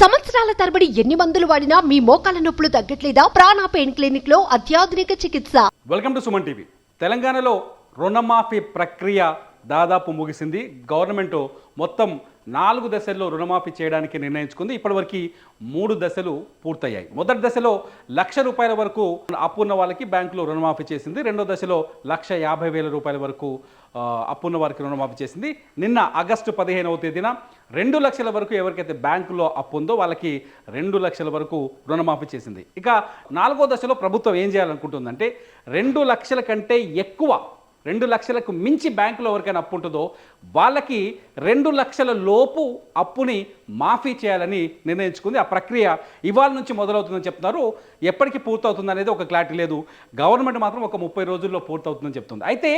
సంవత్సరాల తరబడి ఎన్ని మందులు వాడినా మీ మోకాల నొప్పులు తగ్గట్లేదా? ప్రాణ పెయిన్ క్లినిక్ లో అత్యాధునిక చికిత్స. Welcome to Suman TV. తెలంగాణలో రుణమాఫీ ప్రక్రియ దాదాపు ముగిసింది. గవర్నమెంట్ మొత్తం 4 దశల్లో రుణమాఫీ చేయడానికి నిర్ణయించుకుంది. ఇప్పటివరకు 3 దశలు పూర్తయ్యాయి. మొదటి దశలో ₹1,00,000 వరకు అప్పున్న వాళ్ళకి బ్యాంకులో రుణమాఫీ చేసింది. రెండో దశలో ₹150,000 వరకు అప్పున్న వారికి రుణమాఫీ చేసింది. నిన్న ఆగస్టు 15వ తేదీన 2 లక్షల వరకు ఎవరికైతే బ్యాంకులో అప్పు ఉందో వాళ్ళకి 2 లక్షల వరకు రుణమాఫీ చేసింది. ఇక 4వ దశలో ప్రభుత్వం ఏం చేయాలనుకుంటుందంటే 2 లక్షల కంటే ఎక్కువ 2 లక్షలకు మించి బ్యాంకులో ఎవరికైనా అప్పు ఉంటుందో వాళ్ళకి 2 లక్షల లోపు అప్పుని మాఫీ చేయాలని నిర్ణయించుకుంది. ఆ ప్రక్రియ ఇవాళ నుంచి మొదలవుతుందని చెప్తున్నారు. ఎప్పటికి పూర్తవుతుంది అనేది ఒక క్లారిటీ లేదు. గవర్నమెంట్ మాత్రం ఒక 30 రోజుల్లో పూర్తవుతుందని చెప్తుంది. అయితే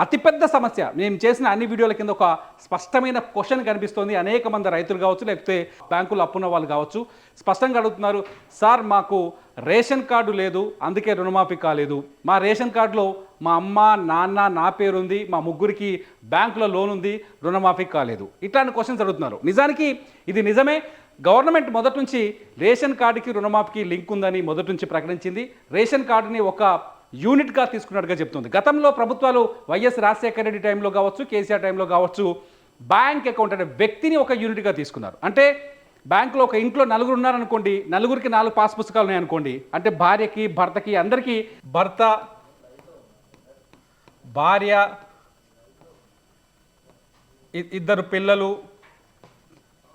అతిపెద్ద సమస్య, మేము చేసిన అన్ని వీడియోల కింద ఒక స్పష్టమైన క్వశ్చన్ కనిపిస్తోంది. అనేక మంది రైతులు కావచ్చు, లేకపోతే బ్యాంకులు అప్పున్న వాళ్ళు కావచ్చు, స్పష్టంగా అడుగుతున్నారు, సార్ మాకు రేషన్ కార్డు లేదు, అందుకే రుణమాఫీ కాలేదు. మా రేషన్ కార్డులో మా అమ్మ నాన్న నా పేరు ఉంది, మా ముగ్గురికి బ్యాంకులో లోన్ ఉంది, రుణమాఫీ కాలేదు. ఇట్లాంటి క్వశ్చన్స్ అడుగుతున్నారు. నిజానికి ఇది నిజమే. గవర్నమెంట్ మొదటి నుంచి రేషన్ కార్డుకి రుణమాఫీకి లింక్ ఉందని మొదటి నుంచి ప్రకటించింది. రేషన్ కార్డుని ఒక యూనిట్గా తీసుకున్నట్టుగా చెప్తుంది. గతంలో ప్రభుత్వాలు వైఎస్ రాజశేఖర రెడ్డి టైంలో కావచ్చు, కేసీఆర్ టైంలో కావచ్చు, బ్యాంక్ అకౌంట్ అంటే వ్యక్తిని ఒక యూనిట్గా తీసుకున్నారు. అంటే బ్యాంకులో ఒక ఇంట్లో 4 ఉన్నారనుకోండి, 4కి 4 పాస్ పుస్తకాలు ఉన్నాయనుకోండి, అంటే భార్యకి భర్తకి అందరికీ భర్త భార్య 2 పిల్లలు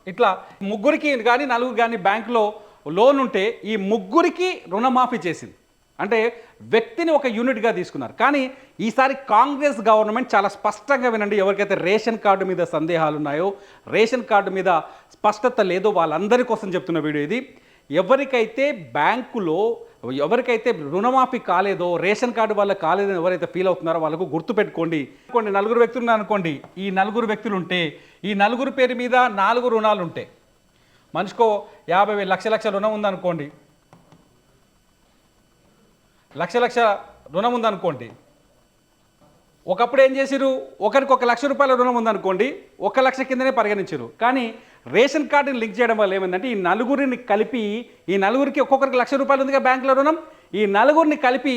ఇట్లా ముగ్గురికి కానీ 4 కానీ బ్యాంకులో లోన్ ఉంటే ఈ ముగ్గురికి రుణమాఫీ చేసింది. అంటే వ్యక్తిని ఒక యూనిట్గా తీసుకున్నారు. కానీ ఈసారి కాంగ్రెస్ గవర్నమెంట్ చాలా స్పష్టంగా వినండి, ఎవరికైతే రేషన్ కార్డు మీద సందేహాలు ఉన్నాయో, రేషన్ కార్డు మీద స్పష్టత లేదో వాళ్ళందరి కోసం చెప్తున్న వీడియో ఇది. ఎవరికైతే బ్యాంకులో ఎవరికైతే రుణమాఫీ కాలేదో, రేషన్ కార్డు వల్ల కాలేదని ఎవరైతే ఫీల్ అవుతున్నారో వాళ్ళకు గుర్తుపెట్టుకోండి. 4 వ్యక్తులు ఉన్నారనుకోండి, ఈ 4 వ్యక్తులు ఉంటే ఈ 4 పేరు మీద 4 రుణాలు ఉంటాయి. మనిషికో 50,000 లక్ష రుణం ఉందనుకోండి, లక్ష రుణం ఉందనుకోండి. ఒకప్పుడు ఏం చేసిరు, ఒకరికి ₹1,00,000 రుణం ఉందనుకోండి, 1 లక్ష కిందనే పరిగణించారు. కానీ రేషన్ కార్డుని లింక్ చేయడం వల్ల ఏమైందంటే ఈ 4ని కలిపి, ఈ 4కి ఒక్కొక్కరికి ₹1,00,000 ఉందిగా బ్యాంకులో రుణం, ఈ 4ని కలిపి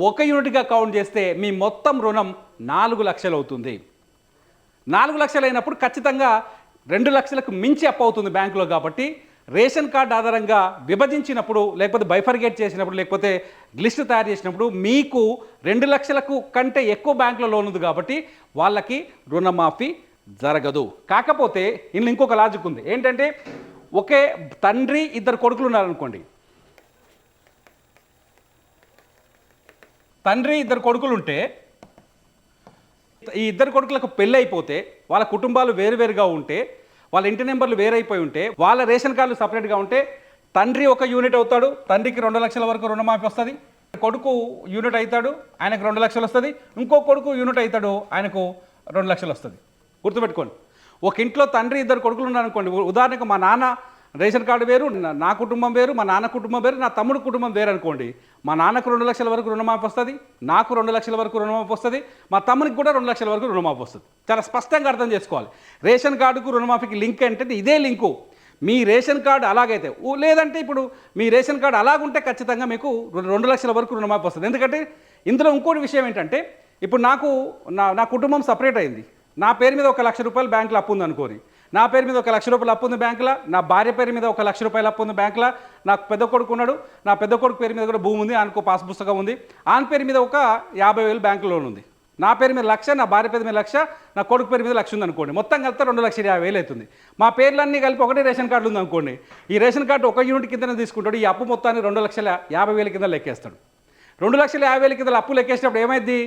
ఒక యూనిట్గా కౌంట్ చేస్తే మీ మొత్తం రుణం 4 లక్షలు అవుతుంది. 4 లక్షలు అయినప్పుడు ఖచ్చితంగా 2 లక్షలకు మించి అప్పు అవుతుంది బ్యాంకులో. కాబట్టి రేషన్ కార్డు ఆధారంగా విభజించినప్పుడు, లేకపోతే బైఫర్గేట్ చేసినప్పుడు, లేకపోతే లిస్టు తయారు చేసినప్పుడు మీకు 2 లక్షలకు కంటే ఎక్కువ బ్యాంకులో లోన్ ఉంది కాబట్టి వాళ్ళకి రుణమాఫీ జరగదు. కాకపోతే ఇందులో ఇంకొక లాజిక్ ఉంది. ఏంటంటే ఒకే తండ్రి 2 కొడుకులు ఉన్నారనుకోండి, తండ్రి 2 కొడుకులు ఉంటే ఈ 2 కొడుకులకు పెళ్ళి అయిపోతే వాళ్ళ కుటుంబాలు వేరువేరుగా ఉంటే, వాళ్ళ ఇంటి నెంబర్లు వేరైపోయి ఉంటే, వాళ్ళ రేషన్ కార్డులు సపరేట్గా ఉంటే తండ్రి ఒక యూనిట్ అవుతాడు, తండ్రికి 2 లక్షల వరకు రుణమాఫీ వస్తుంది. కొడుకు యూనిట్ అవుతాడు, ఆయనకు 2 లక్షలు వస్తుంది. ఇంకో కొడుకు యూనిట్ అవుతాడు, ఆయనకు 2 లక్షలు వస్తుంది. గుర్తుపెట్టుకోండి. ఒక ఇంట్లో తండ్రి 2 కొడుకులు ఉన్నారనుకోండి, ఉదాహరణకు మా నాన్న రేషన్ కార్డు వేరు, నా కుటుంబం వేరు, మా నాన్న కుటుంబం వేరు, నా తమ్ముడు కుటుంబం వేరు అనుకోండి. మా నాన్నకు 2 లక్షల వరకు రుణమాఫీ వస్తుంది, నాకు 2 లక్షల వరకు రుణమాఫీ వస్తుంది, మా తమ్మునికి కూడా 2 లక్షల వరకు రుణమాఫీ వస్తుంది. చాలా స్పష్టంగా అర్థం చేసుకోవాలి. రేషన్ కార్డుకు రుణమాఫీకి లింక్ అంటే ఇదే లింకు. మీ రేషన్ కార్డు అలాగైతే, లేదంటే ఇప్పుడు మీ రేషన్ కార్డు అలాగుంటే ఖచ్చితంగా మీకు 2 లక్షల వరకు రుణమాఫీ వస్తుంది. ఎందుకంటే ఇందులో ఇంకోటి విషయం ఏంటంటే, ఇప్పుడు నా కుటుంబం సపరేట్ అయింది. నా పేరు మీద ₹1,00,000 బ్యాంకులో అప్పు ఉంది అనుకోని, నా పేరు మీద ₹1,00,000 అప్పు ఉంది బ్యాంకులో, నా భార్య పేరు మీద ₹1,00,000 అప్పు ఉంది బ్యాంకులో, నాకు పెద్ద కొడుకు ఉన్నాడు, నా పెద్ద కొడుకు పేరు మీద కూడా భూమి ఉంది, ఆయనకు పాస్ పుస్తకం ఉంది, ఆయన పేరు మీద ఒక 50,000 బ్యాంకు లోన్ ఉంది, నా పేరు మీద 1,00,000, నా భార్య పేరు మీద 1,00,000, నా కొడుకు పేరు మీద 1,00,000 ఉంది అనుకోండి. మొత్తం కలిపితే 2,50,000 అవుతుంది. మా పేర్లన్నీ కలిపి ఒకటే రేషన్ కార్డు ఉంది అనుకోండి. ఈ రేషన్ కార్డు ఒక యూనిట్ కిందనే తీసుకుంటాడు. ఈ అప్పు మొత్తాన్ని 2,50,000 కింద లెక్కేస్తాడు. 2,50,000 కింద అప్పు లెక్కేసినప్పుడు ఏమైంది,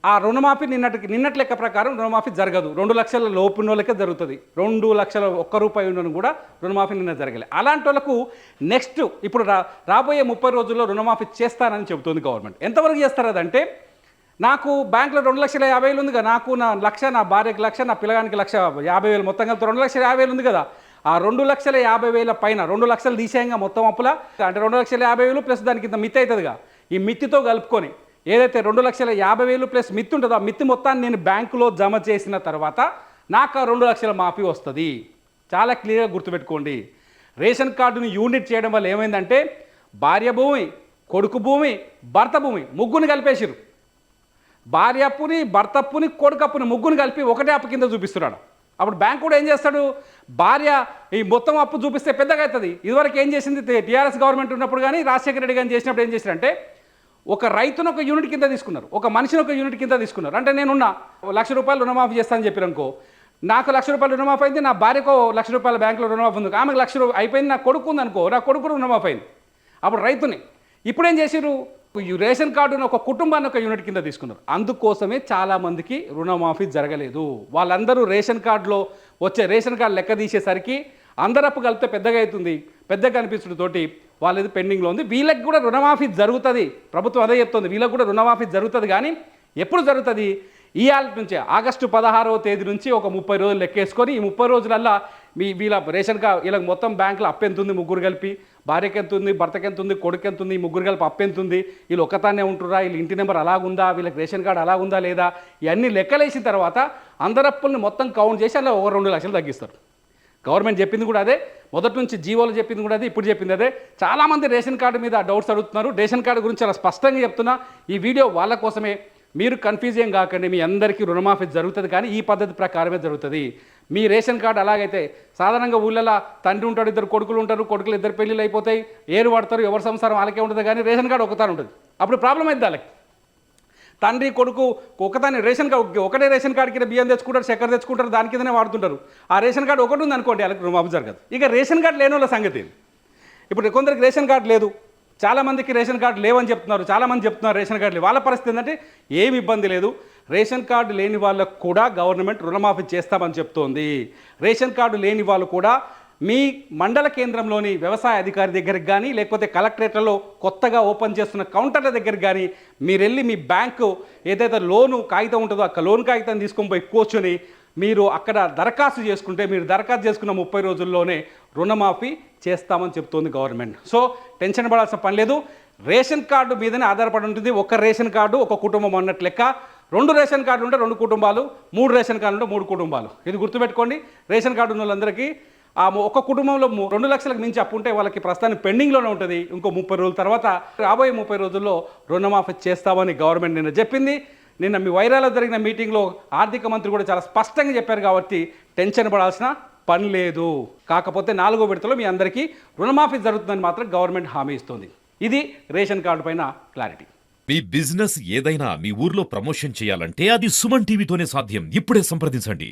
ఆ రుణమాఫీ నిన్నటి లెక్క ప్రకారం రుణమాఫీ జరగదు. 2 లక్షల లోపున్న వాళ్ళకే జరుగుతుంది. 2 లక్షల ₹1 ఉన్నను కూడా రుణమాఫీ నిన్న జరగలేదు. అలాంటి వాళ్ళకు నెక్స్ట్ ఇప్పుడు రాబోయే 30 రోజుల్లో రుణమాఫీ చేస్తానని చెబుతుంది గవర్నమెంట్. ఎంతవరకు చేస్తారు అదంటే, నాకు బ్యాంకులో 2,50,000 ఉంది కదా, నాకు నా 1,00,000, నా భార్యకి 1,00,000, నా పిల్లగానికి 1,50,000, మొత్తం కలిపి 2,50,000 ఉంది కదా, ఆ 2,50,000 పైన 2 లక్షలు తీసేయంగా మొత్తం అప్పుల, అంటే 2,50,000 ప్లస్ దానికి ఇంత మిత్తి అవుతుందిగా, ఈ మిత్తితో కలుపుకొని ఏదైతే 2,50,000 ప్లస్ మిత్తి ఉంటుందో ఆ మిత్తి మొత్తాన్ని నేను బ్యాంకులో జమ చేసిన తర్వాత నాకు 2 లక్షల మాఫీ వస్తుంది. చాలా క్లియర్గా గుర్తుపెట్టుకోండి. రేషన్ కార్డుని యూనిట్ చేయడం వల్ల ఏమైందంటే భార్య భూమి, కొడుకు భూమి, భర్త భూమి ముగ్గురిని కలిపేసిరు. భార్య అప్పుని, భర్త అప్పుని, కొడుకు అప్పుని ముగ్గురిని కలిపి ఒకటే అప్పు కింద చూపిస్తున్నాడు. అప్పుడు బ్యాంక్ కూడా ఏం చేస్తాడు, భార్య ఈ మొత్తం అప్పు చూపిస్తే పెద్దగా అవుతుంది. ఇదివరకు ఏం చేసింది టీఆర్ఎస్ గవర్నమెంట్ ఉన్నప్పుడు కానీ రాజశేఖర రెడ్డి గారిని చేసినప్పుడు ఏం చేశారంటే ఒక రైతును ఒక యూనిట్ కింద తీసుకున్నారు, ఒక మనిషిని ఒక యూనిట్ కింద తీసుకున్నారు. అంటే నేనున్నా ₹1,00,000 రుణమాఫీ చేస్తానని చెప్పారనుకో, నాకు ₹1,00,000 రుణమాఫీ అయింది, నా భార్యకు ₹1,00,000 బ్యాంకులో రుణమాఫీ ఉంది, ఆమెకు ₹1,00,000 అయిపోయింది, నా కొడుకు ఉంది అనుకో, నా కొడుకు రుణమాఫీ అయింది. అప్పుడు రైతుని ఇప్పుడు ఏం చేసిరు, రేషన్ కార్డును ఒక కుటుంబాన్ని ఒక యూనిట్ కింద తీసుకున్నారు. అందుకోసమే చాలామందికి రుణమాఫీ జరగలేదు. వాళ్ళందరూ రేషన్ కార్డులో వచ్చే రేషన్ కార్డు లెక్క తీసేసరికి అందరప్పు కలిపితే పెద్దగా అవుతుంది, పెద్దగా అనిపించడంతోటి వాళ్ళది పెండింగ్లో ఉంది. వీళ్ళకి కూడా రుణమాఫీ జరుగుతుంది, ప్రభుత్వం అదే చెప్తుంది, వీళ్ళకి కూడా రుణమాఫీ జరుగుతుంది. కానీ ఎప్పుడు జరుగుతుంది, ఇవాళ నుంచే ఆగస్టు 16వ తేదీ నుంచి ఒక 30 రోజులు లెక్కేసుకొని ఈ 30 రోజులల్లా వీళ్ళ రేషన్ కార్డు వీళ్ళకి మొత్తం బ్యాంకులో అప్పు ఎంత ఉంది, ముగ్గురు కలిపి భార్యకి ఎంత ఉంది, భర్తకి ఎంత ఉంది, కొడుకు ఎంత ఉంది, ఈ ముగ్గురు కలిపి అప్పు ఎంత ఉంది, వీళ్ళు ఒక్కతానే ఉంటురా, వీళ్ళ ఇంటి నెంబర్ అలాగుందా, వీళ్ళకి రేషన్ కార్డు అలాగుందా లేదా, ఇవన్నీ లెక్కలేసిన తర్వాత అందరు అప్పుల్ని మొత్తం కౌంట్ చేసి అలా 2 లక్షలు తగ్గిస్తారు. గవర్నమెంట్ చెప్పింది కూడా అదే, మొదటి నుంచి జీవోలు చెప్పింది కూడా అదే, ఇప్పుడు చెప్పింది అదే. చాలామంది రేషన్ కార్డు మీద డౌట్స్ అడుగుతున్నారు. రేషన్ కార్డు గురించి చాలా స్పష్టంగా చెప్తున్నా. ఈ వీడియో వాళ్ళ కోసమే, మీరు కన్ఫ్యూజ్ ఏం కాకండి. మీ అందరికీ రుణమాఫీ జరుగుతుంది, కానీ ఈ పద్ధతి ప్రకారమే జరుగుతుంది. మీ రేషన్ కార్డు అలాగైతే సాధారణంగా ఊళ్ళలో తండ్రి ఉంటాడు, 2 కొడుకులు ఉంటారు, కొడుకులు 2 పెళ్ళిళ్ళు అయిపోతాయి, ఏరు పడతారు, ఎవరి సంసారం వాళ్ళకే ఉంటుంది. కానీ రేషన్ కార్డు ఒకతాను ఉంటుంది, అప్పుడు ప్రాబ్లం అయింది వాళ్ళకి. తండ్రి కొడుకు ఒకదాని రేషన్ కార్డు ఒకటే రేషన్ కార్డు కింద బియ్యం తెచ్చుకుంటారు, చక్కెర తెచ్చుకుంటారు, దాని కిందనే వాడుతుంటారు. ఆ రేషన్ కార్డు ఒకటి ఉంది అనుకోండి, వాళ్ళకి రుణమాఫీ జరగదు. ఇక రేషన్ కార్డు లేని వాళ్ళ సంగతి ఇది. ఇప్పుడు కొందరికి రేషన్ కార్డు లేదు, చాలామందికి రేషన్ కార్డు లేవని చెప్తున్నారు, చాలామంది చెప్తున్నారు రేషన్ కార్డు లేవు. వాళ్ళ పరిస్థితి ఏంటంటే ఏమి ఇబ్బంది లేదు, రేషన్ కార్డు లేని వాళ్ళకు కూడా గవర్నమెంట్ రుణమాఫీ చేస్తామని చెప్తోంది. రేషన్ కార్డు లేని వాళ్ళు కూడా మీ మండల కేంద్రంలోని వ్యవసాయ అధికారి దగ్గరికి కానీ, లేకపోతే కలెక్టరేట్లలో కొత్తగా ఓపెన్ చేస్తున్న కౌంటర్ల దగ్గరికి కానీ మీరు వెళ్ళి మీ బ్యాంకు ఏదైతే లోను కాగితం ఉంటుందో ఆ లోన్ కాగితం తీసుకొని పోయి కూర్చొని మీరు అక్కడ దరఖాస్తు చేసుకుంటే, మీరు దరఖాస్తు చేసుకున్న 30 రోజుల్లోనే రుణమాఫీ చేస్తామని చెప్తోంది గవర్నమెంట్. సో టెన్షన్ పడాల్సిన పని లేదు. రేషన్ కార్డు మీదనే ఆధారపడి ఉంటుంది. ఒక రేషన్ కార్డు ఒక కుటుంబం అన్నట్టు లెక్క. 2 రేషన్ కార్డులు ఉంటే 2 కుటుంబాలు, 3 రేషన్ కార్డులు ఉంటే 3 కుటుంబాలు. ఇది గుర్తుపెట్టుకోండి. రేషన్ కార్డు ఉన్న వాళ్ళందరికీ ఆ ఒక కుటుంబంలో 2 లక్షలకు మించి అప్పు ఉంటే వాళ్ళకి ప్రస్తుతానికి పెండింగ్లోనే ఉంటుంది. ఇంకో 30 రోజుల తర్వాత రాబోయే 30 రోజుల్లో రుణమాఫీ చేస్తామని గవర్నమెంట్ నిన్న చెప్పింది. నిన్న మీ వైరాలో జరిగిన మీటింగ్లో ఆర్థిక మంత్రి కూడా చాలా స్పష్టంగా చెప్పారు కాబట్టి టెన్షన్ పడాల్సిన పని లేదు. కాకపోతే 4వ విడతలో మీ అందరికీ రుణమాఫీ జరుగుతుందని మాత్రం గవర్నమెంట్ హామీ ఇస్తుంది. ఇది రేషన్ కార్డు పైన క్లారిటీ. మీ బిజినెస్ ఏదైనా మీ ఊర్లో ప్రమోషన్ చేయాలంటే అది సుమన్ టీవీతోనే సాధ్యం. ఇప్పుడే సంప్రదించండి.